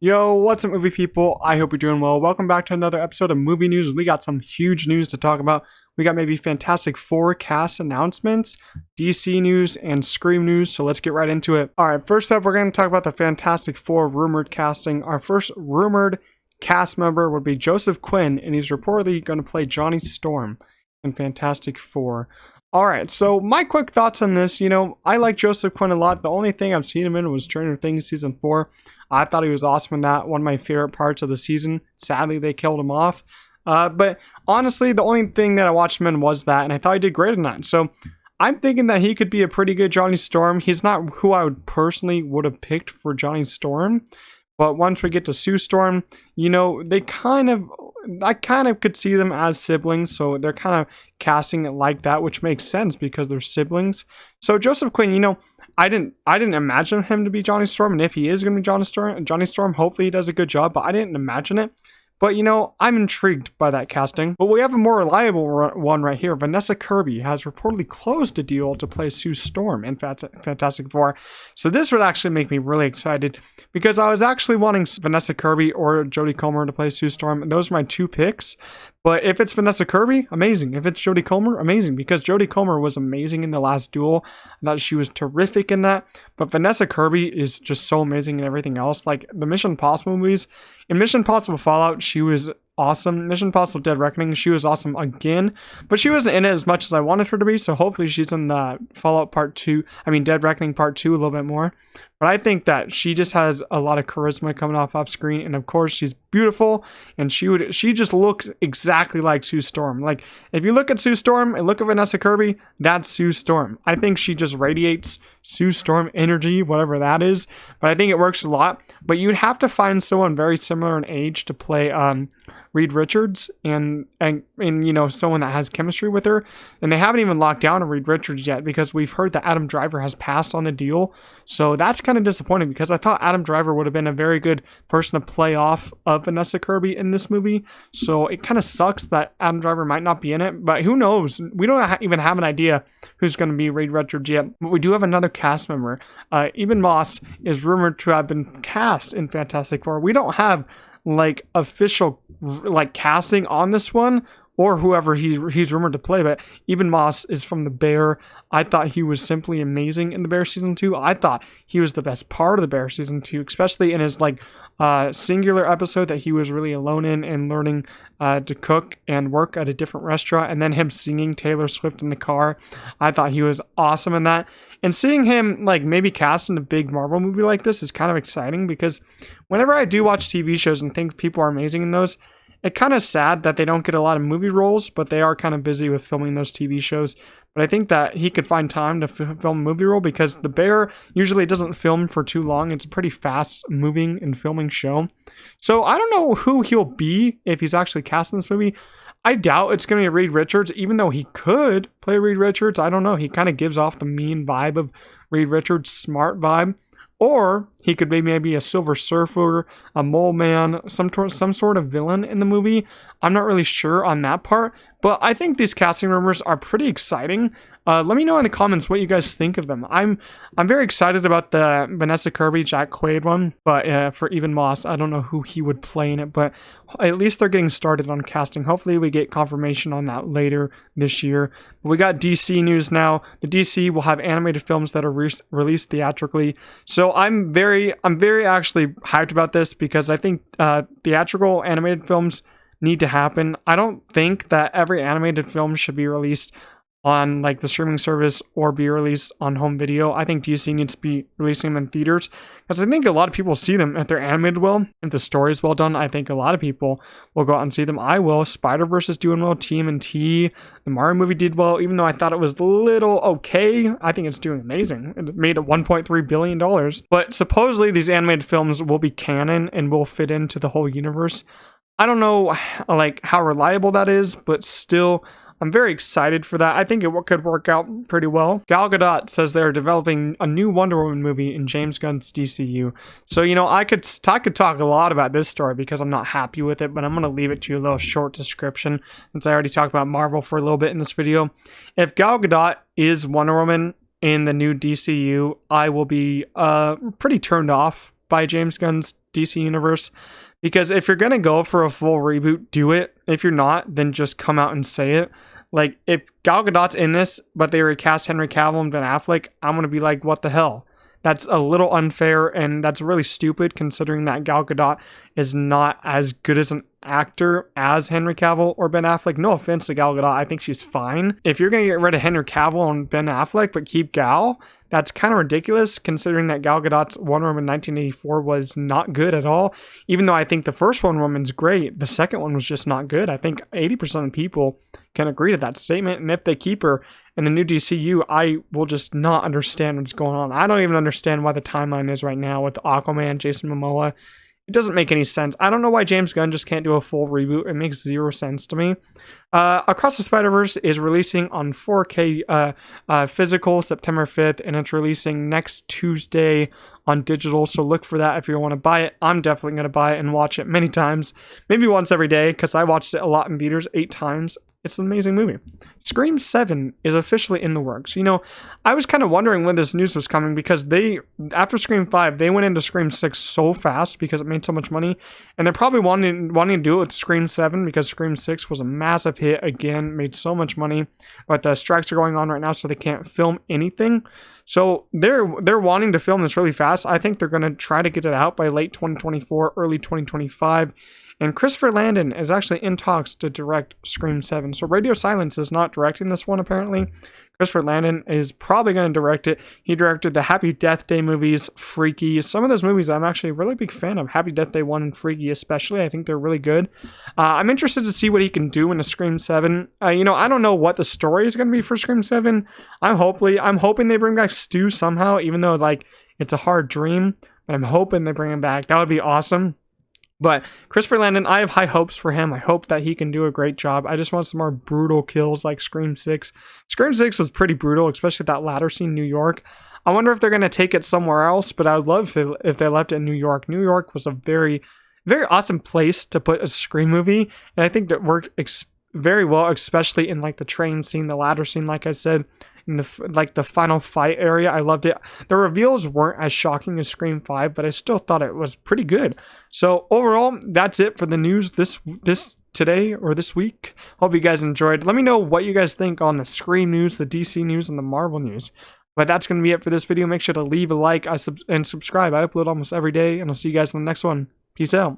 Yo, what's up, movie people? I hope you're doing well. Welcome back to another episode of Movie News. We got some huge news to talk about. We got maybe Fantastic Four cast announcements, DC news, and Scream news, so let's get right into it. Alright, first up, we're going to talk about the Fantastic Four rumored casting. Our first rumored cast member would be Joseph Quinn, and he's reportedly going to play Johnny Storm in Fantastic Four. Alright, so my quick thoughts on this, I like Joseph Quinn a lot. The only thing I've seen him in was Stranger Things Season 4. I thought he was awesome in that, one of my favorite parts of the season. Sadly, they killed him off. But honestly, the only thing that I watched him in was that, and I thought he did great in that. So I'm thinking that he could be a pretty good Johnny Storm. He's not who I would have picked for Johnny Storm. But once we get to Sue Storm, I kind of could see them as siblings, so they're kind of casting it like that, which makes sense because they're siblings. So Joseph Quinn, I didn't imagine him to be Johnny Storm, and if he is going to be Johnny Storm, hopefully he does a good job, but I didn't imagine it. But, I'm intrigued by that casting. But we have a more reliable one right here. Vanessa Kirby has reportedly closed a deal to play Sue Storm in Fantastic Four. So this would actually make me really excited because I was actually wanting Vanessa Kirby or Jodie Comer to play Sue Storm. And those are my two picks. But if it's Vanessa Kirby, amazing. If it's Jodie Comer, amazing. Because Jodie Comer was amazing in The Last Duel. I thought she was terrific in that. But Vanessa Kirby is just so amazing in everything else. Like the Mission Impossible movies. In Mission Impossible Fallout, she was awesome. Mission Impossible Dead Reckoning, she was awesome again. But she wasn't in it as much as I wanted her to be. So hopefully she's in the Dead Reckoning Part 2 a little bit more. But I think that she just has a lot of charisma coming off screen, and of course she's beautiful, and she just looks exactly like Sue Storm. Like if you look at Sue Storm and look at Vanessa Kirby, that's Sue Storm. I think she just radiates Sue Storm energy, whatever that is. But I think it works a lot. But you'd have to find someone very similar in age to play Reed Richards and someone that has chemistry with her. And they haven't even locked down a Reed Richards yet because we've heard that Adam Driver has passed on the deal. So that's kind of disappointing because I thought Adam Driver would have been a very good person to play off of Vanessa Kirby in this movie. So it kind of sucks that Adam Driver might not be in it, but who knows? We don't even have an idea who's going to be Reed Richards yet. But we do have another cast member. Eben Moss is rumored to have been cast in Fantastic Four. We don't have official casting on this one or whoever he's rumored to play, but Eben Moss is from The Bear. I thought he was simply amazing in The Bear Season 2. I thought he was the best part of The Bear Season 2, especially in his singular episode that he was really alone in and learning to cook and work at a different restaurant, and then him singing Taylor Swift in the car. I thought he was awesome in that. And seeing him maybe cast in a big Marvel movie like this is kind of exciting because whenever I do watch TV shows and think people are amazing in those, it's kind of sad that they don't get a lot of movie roles, but they are kind of busy with filming those TV shows. But I think that he could find time to film a movie role because The Bear usually doesn't film for too long. It's a pretty fast moving and filming show. So I don't know who he'll be if he's actually cast in this movie. I doubt it's going to be Reed Richards, even though he could play Reed Richards. I don't know. He kind of gives off the mean vibe of Reed Richards' smart vibe. Or he could be maybe a Silver Surfer, a mole man, some sort of villain in the movie. I'm not really sure on that part, but I think these casting rumors are pretty exciting. Let me know in the comments what you guys think of them. I'm very excited about the Vanessa Kirby, Jack Quaid one, but for Eben Moss, I don't know who he would play in it, but at least they're getting started on casting. Hopefully we get confirmation on that later this year. We got DC news now. The DC will have animated films that are released theatrically. So I'm very actually hyped about this because I think theatrical animated films need to happen. I don't think that every animated film should be released on the streaming service or be released on home video. I think DC needs to be releasing them in theaters because I think a lot of people see them if they're animated well. If the story is well done, I think a lot of people will go out and see them. I will. Spider-Verse is doing well. TMNT, the Mario movie did well, even though I thought it was a little okay. I think it's doing amazing. It made $1.3 billion. But supposedly these animated films will be canon and will fit into the whole universe. I don't know how reliable that is, but still, I'm very excited for that. I think it could work out pretty well. Gal Gadot says they're developing a new Wonder Woman movie in James Gunn's DCU. So, I could talk a lot about this story because I'm not happy with it, but I'm going to leave it to you a little short description since I already talked about Marvel for a little bit in this video. If Gal Gadot is Wonder Woman in the new DCU, I will be pretty turned off by James Gunn's DC universe. Because if you're going to go for a full reboot, do it. If you're not, then just come out and say it. Like, if Gal Gadot's in this, but they recast Henry Cavill and Ben Affleck, I'm going to be like, what the hell? That's a little unfair, and that's really stupid considering that Gal Gadot is not as good as an actor as Henry Cavill or Ben Affleck. No offense to Gal Gadot, I think she's fine. If you're going to get rid of Henry Cavill and Ben Affleck but keep Gal, that's kind of ridiculous considering that Gal Gadot's Wonder Woman 1984 was not good at all. Even though I think the first Wonder Woman's great, the second one was just not good. I think 80% of people can agree to that statement, and if they keep her in the new DCU, I will just not understand what's going on. I don't even understand why the timeline is right now with Aquaman, Jason Momoa. It doesn't make any sense. I don't know why James Gunn just can't do a full reboot. It makes zero sense to me. Across the Spider-Verse is releasing on 4K physical September 5th, and it's releasing next Tuesday on digital, so look for that if you want to buy it. I'm definitely going to buy it and watch it many times, maybe once every day, because I watched it a lot in theaters, 8 times. It's an amazing movie. Scream 7 is officially in the works. You know, I was kind of wondering when this news was coming because after Scream 5, they went into Scream 6 so fast because it made so much money. And they're probably wanting to do it with Scream 7 because Scream 6 was a massive hit again, made so much money. But the strikes are going on right now, so they can't film anything. So they're wanting to film this really fast. I think they're going to try to get it out by late 2024, early 2025. And Christopher Landon is actually in talks to direct Scream 7. So Radio Silence is not directing this one, apparently. Christopher Landon is probably going to direct it. He directed the Happy Death Day movies, Freaky. Some of those movies I'm actually a really big fan of. Happy Death Day 1 and Freaky especially. I think they're really good. I'm interested to see what he can do in a Scream 7. You know, I don't know what the story is going to be for Scream 7. I'm hoping they bring back Stu somehow, even though, like, it's a hard dream. But I'm hoping they bring him back. That would be awesome. But Christopher Landon, I have high hopes for him. I hope that he can do a great job. I just want some more brutal kills like Scream 6. Scream 6 was pretty brutal, especially that ladder scene in New York. I wonder if they're going to take it somewhere else, but I would love if they left it in New York. New York was a very, very awesome place to put a Scream movie, and I think that worked very well, especially in like the train scene, the ladder scene, like I said. In the final fight area, I loved it. The reveals weren't as shocking as Scream 5, but I still thought it was pretty good. So overall, that's it for the news this today or this week. Hope you guys enjoyed. Let me know what you guys think on the Scream news, the DC news, and the Marvel news. But that's going to be it for this video. Make sure to leave a like and subscribe. I upload almost every day, and I'll see you guys in the next one. Peace out.